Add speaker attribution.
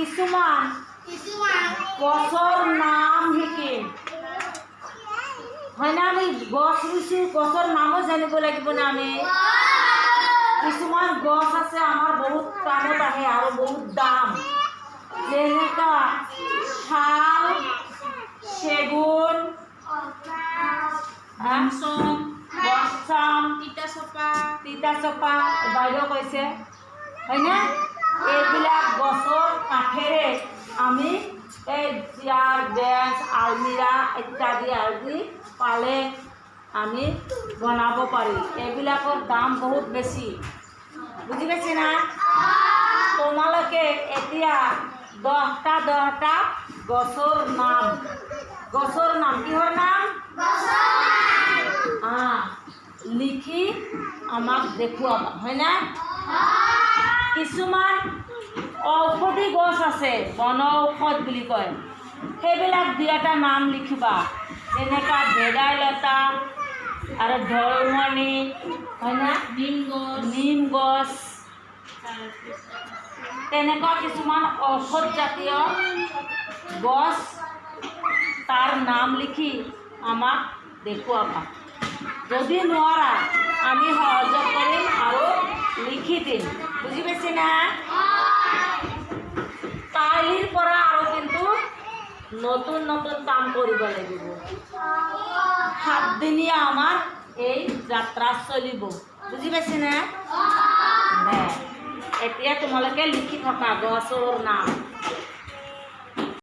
Speaker 1: কিছুমান গছৰ নাম শিকিম হয় না? আমি গছ ৰুইছোঁ, গছৰ নামো জানিব লাগিব না আমি। কিছুমান গছ আছে আমাৰ বহুত কামত আহে আৰু বহুত দাম, যেনেকা শাল, সেগুন, বনচাম, তিতাচপা বাইদেউ কৈছে হয়নে? এইবিলাক গছৰ কাঠেৰে আমি এই চেয়াৰ, বেঞ্চ, আলমিৰা ইত্যাদি আদি পালেং আমি বনাব পাৰি। এইবিলাকৰ দাম বহুত বেছি, বুজি পাইছে না? তোমালোকে এতিয়া 10টা গছৰ নাম, কিহৰ নাম লিখি আমাক দেখুৱাবা হয় না? কিছুমান ঔষধি গছ আছে, বন ঔষধ বুলি কয়, সেইবিলাক 2এটা নাম লিখিবা, যেনেকা ভেদাইলতা আৰু ঢলমণি হয় না, নিম গছ, তেনেকুৱা কিছুমান ঔষধ জাতীয় গছ, তাৰ নাম লিখি আমাক দেখুৱাবা। যদি নোৱাৰা আমি সহযোগ কৰিম আৰু লিখি দিম, বুজি পাইছে না? কালিৰ পৰা আৰু কিন্তু নতুন কাম কৰিব লাগিব। 7 দিনীয়া আমাৰ এই যাত্ৰা চলিব, বুজি পাইছে না? এতিয়া তোমালোকে লিখি থকা গছৰ নাম।